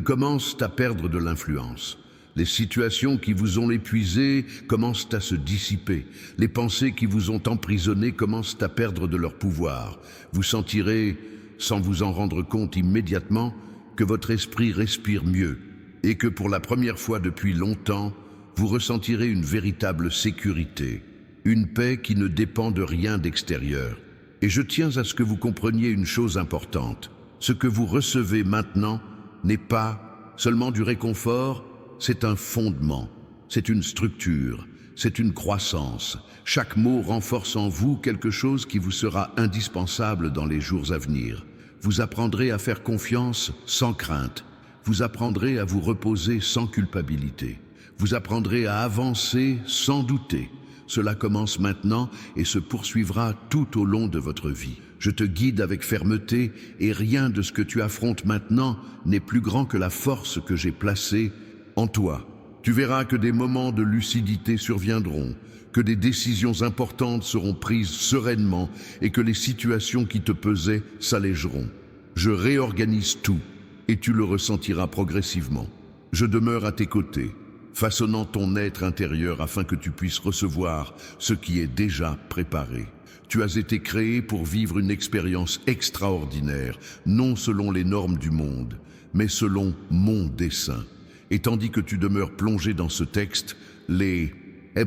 commencent à perdre de l'influence. Les situations qui vous ont épuisé commencent à se dissiper. Les pensées qui vous ont emprisonné commencent à perdre de leur pouvoir. Vous sentirez, sans vous en rendre compte immédiatement, que votre esprit respire mieux et que pour la première fois depuis longtemps, vous ressentirez une véritable sécurité, une paix qui ne dépend de rien d'extérieur. Et je tiens à ce que vous compreniez une chose importante. Ce que vous recevez maintenant n'est pas seulement du réconfort, c'est un fondement, c'est une structure, c'est une croissance. Chaque mot renforce en vous quelque chose qui vous sera indispensable dans les jours à venir. Vous apprendrez à faire confiance sans crainte. Vous apprendrez à vous reposer sans culpabilité. Vous apprendrez à avancer sans douter. Cela commence maintenant et se poursuivra tout au long de votre vie. Je te guide avec fermeté et rien de ce que tu affrontes maintenant n'est plus grand que la force que j'ai placée en toi. Tu verras que des moments de lucidité surviendront, que des décisions importantes seront prises sereinement et que les situations qui te pesaient s'allégeront. Je réorganise tout et tu le ressentiras progressivement. Je demeure à tes côtés, façonnant ton être intérieur afin que tu puisses recevoir ce qui est déjà préparé. Tu as été créé pour vivre une expérience extraordinaire, non selon les normes du monde, mais selon mon dessein. Et tandis que tu demeures plongé dans ce texte, les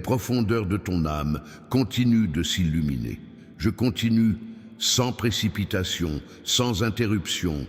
profondeurs de ton âme continuent de s'illuminer. Je continue sans précipitation, sans interruption,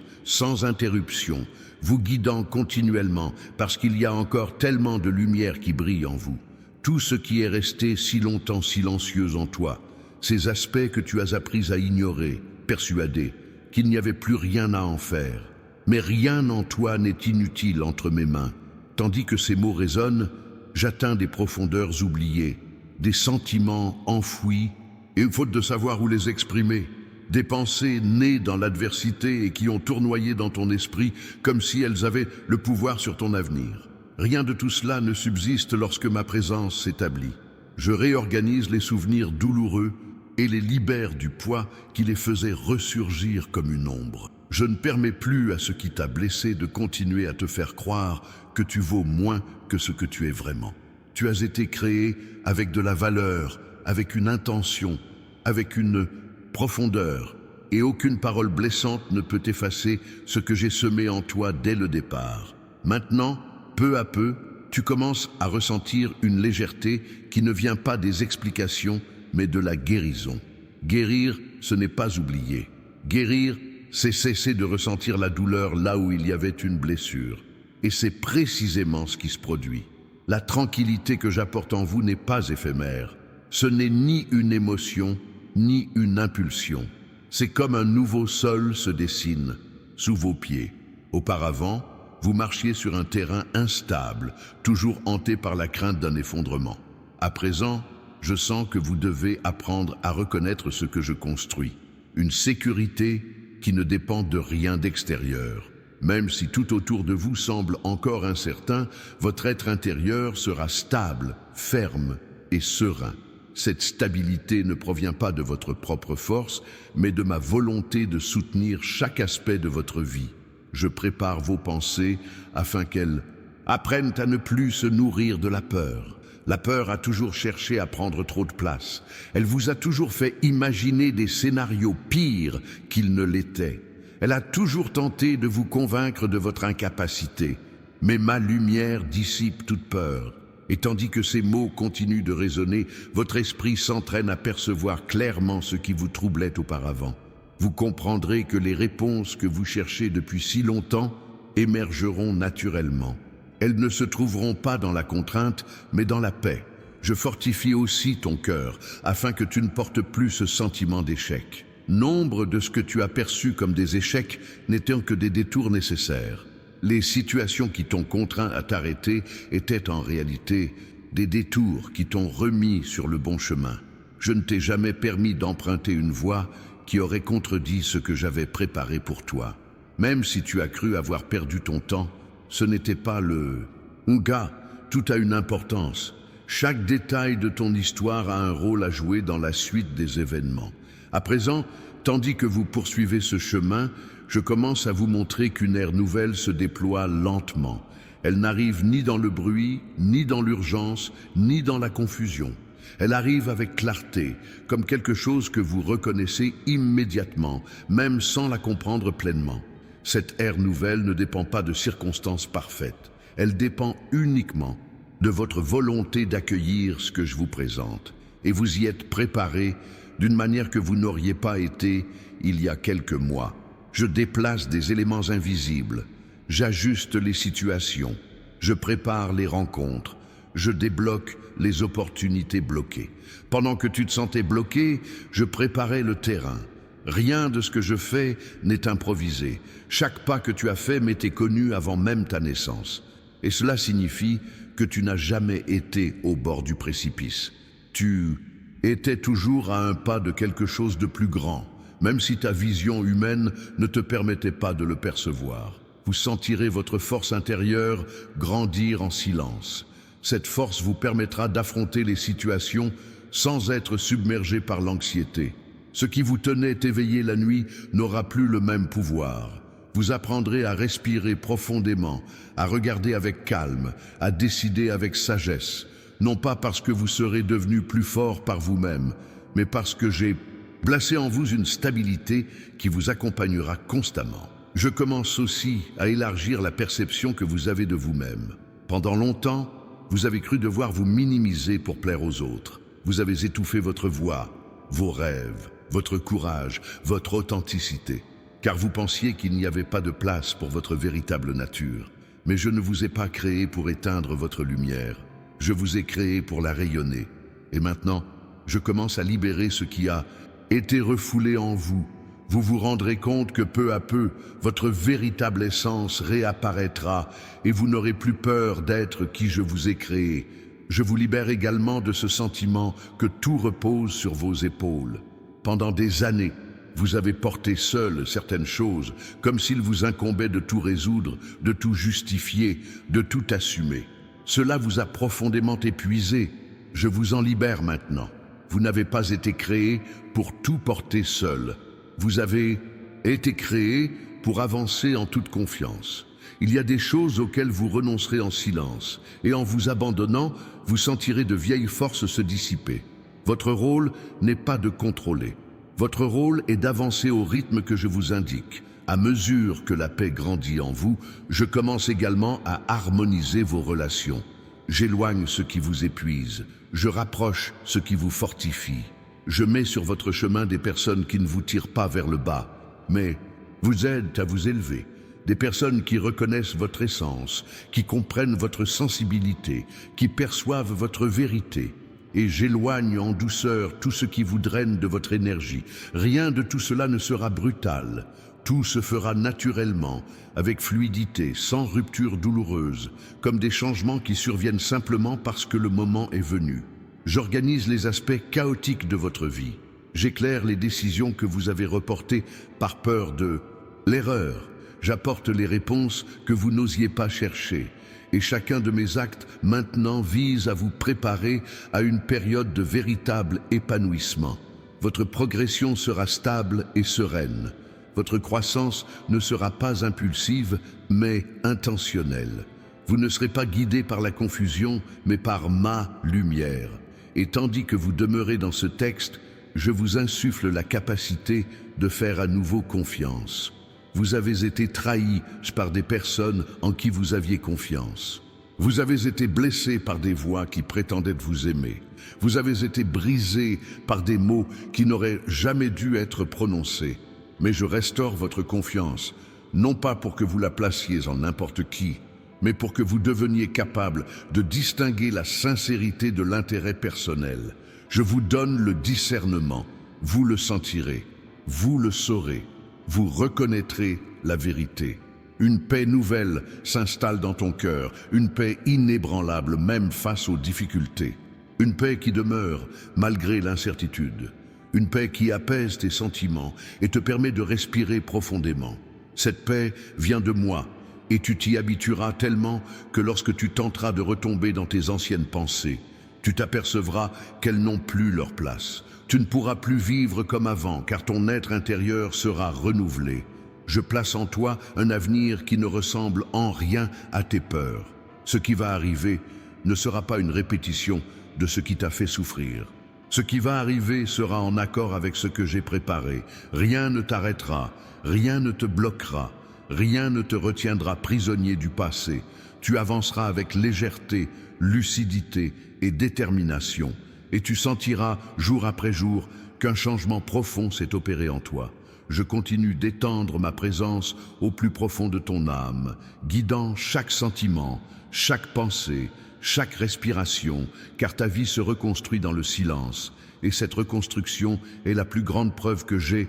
vous guidant continuellement parce qu'il y a encore tellement de lumière qui brille en vous. Tout ce qui est resté si longtemps silencieux en toi, ces aspects que tu as appris à ignorer, persuadé qu'il n'y avait plus rien à en faire. Mais rien en toi n'est inutile entre mes mains. Tandis que ces mots résonnent, j'atteins des profondeurs oubliées, des sentiments enfouis, et faute de savoir où les exprimer, des pensées nées dans l'adversité et qui ont tournoyé dans ton esprit comme si elles avaient le pouvoir sur ton avenir. Rien de tout cela ne subsiste lorsque ma présence s'établit. Je réorganise les souvenirs douloureux et les libère du poids qui les faisait ressurgir comme une ombre. Je ne permets plus à ce qui t'a blessé de continuer à te faire croire que tu vaux moins que ce que tu es vraiment. Tu as été créé avec de la valeur, avec une intention, avec une profondeur, et aucune parole blessante ne peut effacer ce que j'ai semé en toi dès le départ. Maintenant, peu à peu, tu commences à ressentir une légèreté qui ne vient pas des explications, mais de la guérison. Guérir, ce n'est pas oublier. Guérir, c'est cesser de ressentir la douleur là où il y avait une blessure. Et c'est précisément ce qui se produit. La tranquillité que j'apporte en vous n'est pas éphémère. Ce n'est ni une émotion, ni une impulsion. C'est comme un nouveau sol se dessine sous vos pieds. Auparavant, vous marchiez sur un terrain instable, toujours hanté par la crainte d'un effondrement. À présent, je sens que vous devez apprendre à reconnaître ce que je construis. Une sécurité qui ne dépend de rien d'extérieur. Même si tout autour de vous semble encore incertain, votre être intérieur sera stable, ferme et serein. Cette stabilité ne provient pas de votre propre force, mais de ma volonté de soutenir chaque aspect de votre vie. Je prépare vos pensées afin qu'elles apprennent à ne plus se nourrir de la peur. La peur a toujours cherché à prendre trop de place. Elle vous a toujours fait imaginer des scénarios pires qu'ils ne l'étaient. Elle a toujours tenté de vous convaincre de votre incapacité. Mais ma lumière dissipe toute peur. Et tandis que ces mots continuent de résonner, votre esprit s'entraîne à percevoir clairement ce qui vous troublait auparavant. Vous comprendrez que les réponses que vous cherchez depuis si longtemps émergeront naturellement. Elles ne se trouveront pas dans la contrainte, mais dans la paix. Je fortifie aussi ton cœur, afin que tu ne portes plus ce sentiment d'échec. Nombre de ce que tu as perçu comme des échecs n'étaient que des détours nécessaires. Les situations qui t'ont contraint à t'arrêter étaient en réalité des détours qui t'ont remis sur le bon chemin. Je ne t'ai jamais permis d'emprunter une voie qui aurait contredit ce que j'avais préparé pour toi. Même si tu as cru avoir perdu ton temps, ce n'était pas le « Nga », tout a une importance. Chaque détail de ton histoire a un rôle à jouer dans la suite des événements. À présent, tandis que vous poursuivez ce chemin, je commence à vous montrer qu'une ère nouvelle se déploie lentement. Elle n'arrive ni dans le bruit, ni dans l'urgence, ni dans la confusion. Elle arrive avec clarté, comme quelque chose que vous reconnaissez immédiatement, même sans la comprendre pleinement. Cette ère nouvelle ne dépend pas de circonstances parfaites. Elle dépend uniquement de votre volonté d'accueillir ce que je vous présente. Et vous y êtes préparé d'une manière que vous n'auriez pas été il y a quelques mois. Je déplace des éléments invisibles, j'ajuste les situations, je prépare les rencontres, je débloque les opportunités bloquées. Pendant que tu te sentais bloqué, je préparais le terrain. Rien de ce que je fais n'est improvisé. Chaque pas que tu as fait m'était connu avant même ta naissance. Et cela signifie que tu n'as jamais été au bord du précipice. Tu étais toujours à un pas de quelque chose de plus grand, même si ta vision humaine ne te permettait pas de le percevoir. Vous sentirez votre force intérieure grandir en silence. Cette force vous permettra d'affronter les situations sans être submergé par l'anxiété. Ce qui vous tenait éveillé la nuit n'aura plus le même pouvoir. Vous apprendrez à respirer profondément, à regarder avec calme, à décider avec sagesse, non pas parce que vous serez devenu plus fort par vous-même, mais parce que j'ai placé en vous une stabilité qui vous accompagnera constamment. Je commence aussi à élargir la perception que vous avez de vous-même. Pendant longtemps, vous avez cru devoir vous minimiser pour plaire aux autres. Vous avez étouffé votre voix, vos rêves, votre courage, votre authenticité. Car vous pensiez qu'il n'y avait pas de place pour votre véritable nature. Mais je ne vous ai pas créé pour éteindre votre lumière. Je vous ai créé pour la rayonner. Et maintenant, je commence à libérer ce qui a été refoulé en vous. Vous vous rendrez compte que peu à peu, votre véritable essence réapparaîtra et vous n'aurez plus peur d'être qui je vous ai créé. Je vous libère également de ce sentiment que tout repose sur vos épaules. Pendant des années, vous avez porté seul certaines choses, comme s'il vous incombait de tout résoudre, de tout justifier, de tout assumer. Cela vous a profondément épuisé. Je vous en libère maintenant. Vous n'avez pas été créé pour tout porter seul. Vous avez été créé pour avancer en toute confiance. Il y a des choses auxquelles vous renoncerez en silence, et en vous abandonnant, vous sentirez de vieilles forces se dissiper. Votre rôle n'est pas de contrôler. Votre rôle est d'avancer au rythme que je vous indique. À mesure que la paix grandit en vous, je commence également à harmoniser vos relations. J'éloigne ce qui vous épuise, je rapproche ce qui vous fortifie. Je mets sur votre chemin des personnes qui ne vous tirent pas vers le bas, mais vous aident à vous élever. Des personnes qui reconnaissent votre essence, qui comprennent votre sensibilité, qui perçoivent votre vérité. Et j'éloigne en douceur tout ce qui vous draine de votre énergie. Rien de tout cela ne sera brutal. Tout se fera naturellement, avec fluidité, sans rupture douloureuse, comme des changements qui surviennent simplement parce que le moment est venu. J'organise les aspects chaotiques de votre vie. J'éclaire les décisions que vous avez reportées par peur de l'erreur. J'apporte les réponses que vous n'osiez pas chercher. Et chacun de mes actes maintenant vise à vous préparer à une période de véritable épanouissement. Votre progression sera stable et sereine. Votre croissance ne sera pas impulsive, mais intentionnelle. Vous ne serez pas guidé par la confusion, mais par ma lumière. Et tandis que vous demeurez dans ce texte, je vous insuffle la capacité de faire à nouveau confiance. Vous avez été trahi par des personnes en qui vous aviez confiance. Vous avez été blessé par des voix qui prétendaient vous aimer. Vous avez été brisé par des mots qui n'auraient jamais dû être prononcés. Mais je restaure votre confiance, non pas pour que vous la placiez en n'importe qui, mais pour que vous deveniez capable de distinguer la sincérité de l'intérêt personnel. Je vous donne le discernement, vous le sentirez, vous le saurez. Vous reconnaîtrez la vérité. Une paix nouvelle s'installe dans ton cœur, une paix inébranlable même face aux difficultés. Une paix qui demeure malgré l'incertitude. Une paix qui apaise tes sentiments et te permet de respirer profondément. Cette paix vient de moi et tu t'y habitueras tellement que lorsque tu tenteras de retomber dans tes anciennes pensées, tu t'apercevras qu'elles n'ont plus leur place. Tu ne pourras plus vivre comme avant, car ton être intérieur sera renouvelé. Je place en toi un avenir qui ne ressemble en rien à tes peurs. Ce qui va arriver ne sera pas une répétition de ce qui t'a fait souffrir. Ce qui va arriver sera en accord avec ce que j'ai préparé. Rien ne t'arrêtera, rien ne te bloquera, rien ne te retiendra prisonnier du passé. Tu avanceras avec légèreté, lucidité et détermination. Et tu sentiras, jour après jour, qu'un changement profond s'est opéré en toi. Je continue d'étendre ma présence au plus profond de ton âme, guidant chaque sentiment, chaque pensée, chaque respiration, car ta vie se reconstruit dans le silence. Et cette reconstruction est la plus grande preuve que j'ai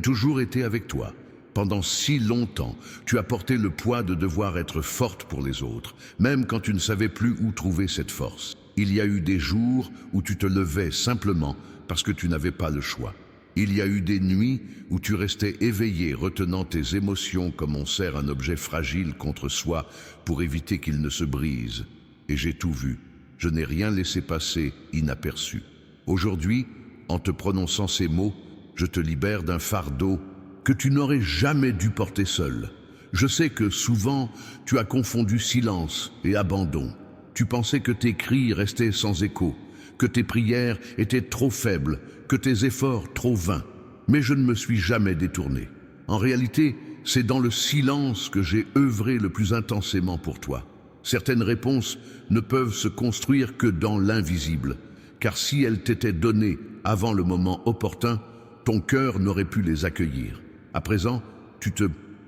toujours été avec toi. Pendant si longtemps, tu as porté le poids de devoir être forte pour les autres, même quand tu ne savais plus où trouver cette force. Il y a eu des jours où tu te levais simplement parce que tu n'avais pas le choix. Il y a eu des nuits où tu restais éveillé, retenant tes émotions comme on serre un objet fragile contre soi pour éviter qu'il ne se brise. Et j'ai tout vu. Je n'ai rien laissé passer inaperçu. Aujourd'hui, en te prononçant ces mots, je te libère d'un fardeau que tu n'aurais jamais dû porter seul. Je sais que souvent, tu as confondu silence et abandon. Tu pensais que tes cris restaient sans écho, que tes prières étaient trop faibles, que tes efforts trop vains. Mais je ne me suis jamais détourné. En réalité, c'est dans le silence que j'ai œuvré le plus intensément pour toi. Certaines réponses ne peuvent se construire que dans l'invisible, car si elles t'étaient données avant le moment opportun, ton cœur n'aurait pu les accueillir. À présent, tu te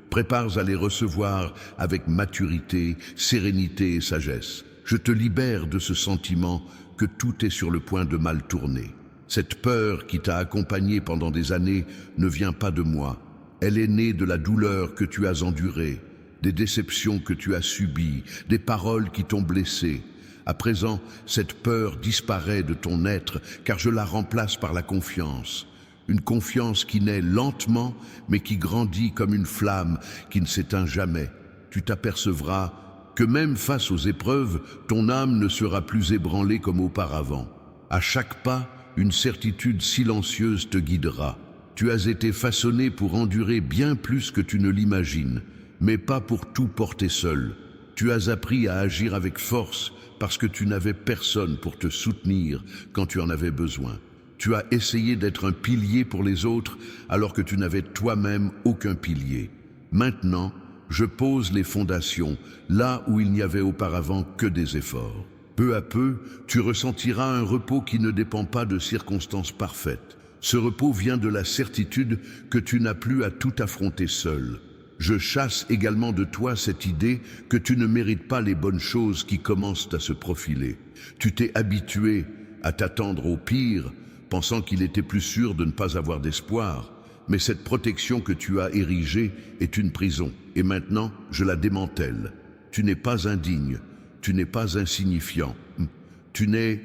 prépares à les recevoir avec maturité, sérénité et sagesse. Je te libère de ce sentiment que tout est sur le point de mal tourner. Cette peur qui t'a accompagné pendant des années ne vient pas de moi. Elle est née de la douleur que tu as endurée, des déceptions que tu as subies, des paroles qui t'ont blessé. À présent, cette peur disparaît de ton être car je la remplace par la confiance. Une confiance qui naît lentement mais qui grandit comme une flamme qui ne s'éteint jamais. Tu t'apercevras que même face aux épreuves, ton âme ne sera plus ébranlée comme auparavant. À chaque pas, une certitude silencieuse te guidera. Tu as été façonné pour endurer bien plus que tu ne l'imagines, mais pas pour tout porter seul. Tu as appris à agir avec force parce que tu n'avais personne pour te soutenir quand tu en avais besoin. Tu as essayé d'être un pilier pour les autres alors que tu n'avais toi-même aucun pilier. Maintenant, je pose les fondations là où il n'y avait auparavant que des efforts. Peu à peu, tu ressentiras un repos qui ne dépend pas de circonstances parfaites. Ce repos vient de la certitude que tu n'as plus à tout affronter seul. Je chasse également de toi cette idée que tu ne mérites pas les bonnes choses qui commencent à se profiler. Tu t'es habitué à t'attendre au pire, pensant qu'il était plus sûr de ne pas avoir d'espoir. Mais cette protection que tu as érigée est une prison, et maintenant je la démantèle. Tu n'es pas indigne, tu n'es pas insignifiant, tu n'es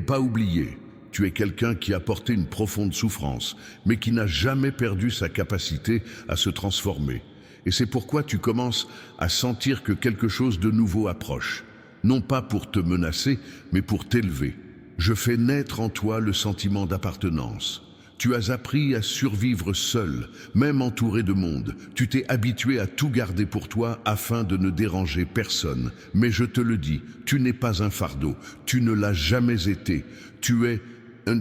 pas oublié. Tu es quelqu'un qui a porté une profonde souffrance, mais qui n'a jamais perdu sa capacité à se transformer. Et c'est pourquoi tu commences à sentir que quelque chose de nouveau approche, non pas pour te menacer, mais pour t'élever. Je fais naître en toi le sentiment d'appartenance. Tu as appris à survivre seul, même entouré de monde. Tu t'es habitué à tout garder pour toi afin de ne déranger personne. Mais je te le dis, tu n'es pas un fardeau, tu ne l'as jamais été. Tu es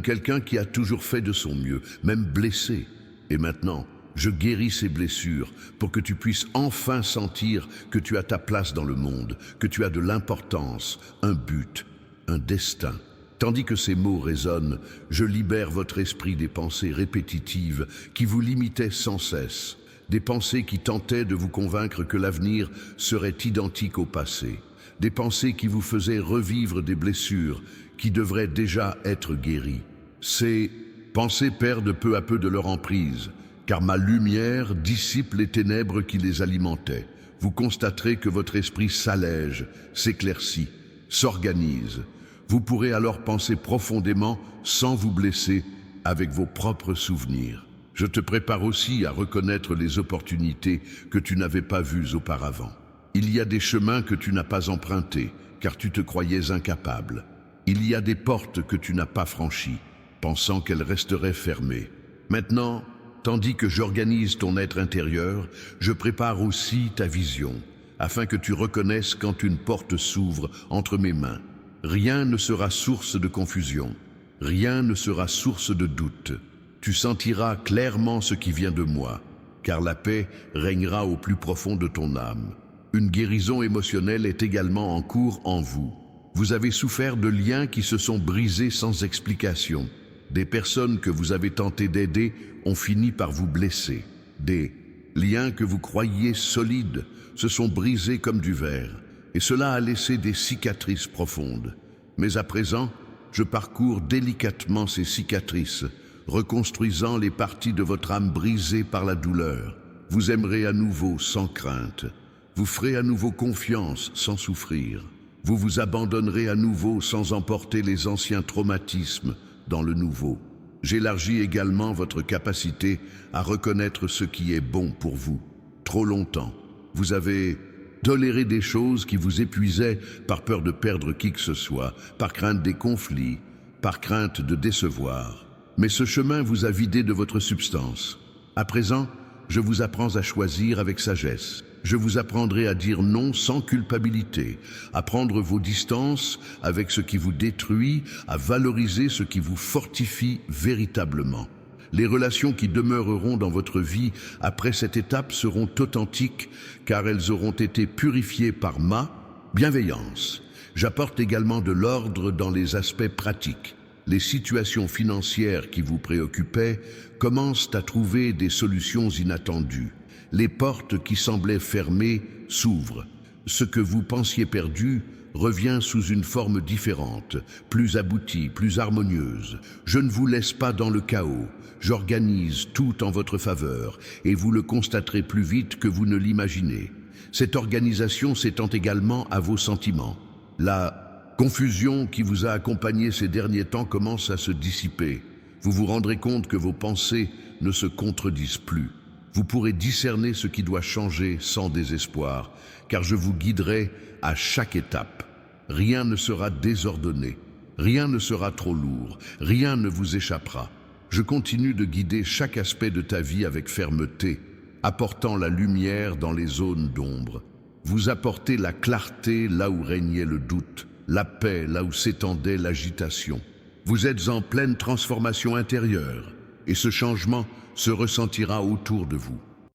quelqu'un qui a toujours fait de son mieux, même blessé. Et maintenant, je guéris ces blessures pour que tu puisses enfin sentir que tu as ta place dans le monde, que tu as de l'importance, un but, un destin. Tandis que ces mots résonnent, je libère votre esprit des pensées répétitives qui vous limitaient sans cesse, des pensées qui tentaient de vous convaincre que l'avenir serait identique au passé, des pensées qui vous faisaient revivre des blessures qui devraient déjà être guéries. Ces pensées perdent peu à peu de leur emprise, car ma lumière dissipe les ténèbres qui les alimentaient. Vous constaterez que votre esprit s'allège, s'éclaircit, s'organise. Vous pourrez alors penser profondément sans vous blesser avec vos propres souvenirs. Je te prépare aussi à reconnaître les opportunités que tu n'avais pas vues auparavant. Il y a des chemins que tu n'as pas empruntés, car tu te croyais incapable. Il y a des portes que tu n'as pas franchies, pensant qu'elles resteraient fermées. Maintenant, tandis que j'organise ton être intérieur, je prépare aussi ta vision, afin que tu reconnaisses quand une porte s'ouvre entre mes mains. Rien ne sera source de confusion, rien ne sera source de doute. Tu sentiras clairement ce qui vient de moi, car la paix régnera au plus profond de ton âme. Une guérison émotionnelle est également en cours en vous. Vous avez souffert de liens qui se sont brisés sans explication. Des personnes que vous avez tenté d'aider ont fini par vous blesser. Des liens que vous croyiez solides se sont brisés comme du verre. Et cela a laissé des cicatrices profondes. Mais à présent, je parcours délicatement ces cicatrices, reconstruisant les parties de votre âme brisées par la douleur. Vous aimerez à nouveau sans crainte. Vous ferez à nouveau confiance sans souffrir. Vous vous abandonnerez à nouveau sans emporter les anciens traumatismes dans le nouveau. J'élargis également votre capacité à reconnaître ce qui est bon pour vous. Trop longtemps, vous avez toléré des choses qui vous épuisaient par peur de perdre qui que ce soit, par crainte des conflits, par crainte de décevoir. Mais ce chemin vous a vidé de votre substance. À présent, je vous apprends à choisir avec sagesse. Je vous apprendrai à dire non sans culpabilité, à prendre vos distances avec ce qui vous détruit, à valoriser ce qui vous fortifie véritablement. Les relations qui demeureront dans votre vie après cette étape seront authentiques car elles auront été purifiées par ma bienveillance. J'apporte également de l'ordre dans les aspects pratiques. Les situations financières qui vous préoccupaient commencent à trouver des solutions inattendues. Les portes qui semblaient fermées s'ouvrent. Ce que vous pensiez perdu revient sous une forme différente, plus aboutie, plus harmonieuse. Je ne vous laisse pas dans le chaos. J'organise tout en votre faveur et vous le constaterez plus vite que vous ne l'imaginez. Cette organisation s'étend également à vos sentiments. La confusion qui vous a accompagné ces derniers temps commence à se dissiper. Vous vous rendrez compte que vos pensées ne se contredisent plus. Vous pourrez discerner ce qui doit changer sans désespoir, car je vous guiderai à chaque étape. Rien ne sera désordonné, rien ne sera trop lourd, rien ne vous échappera. Je continue de guider chaque aspect de ta vie avec fermeté, apportant la lumière dans les zones d'ombre. Vous apportez la clarté là où régnait le doute, la paix là où s'étendait l'agitation. Vous êtes en pleine transformation intérieure, et ce changement se ressentira autour de vous.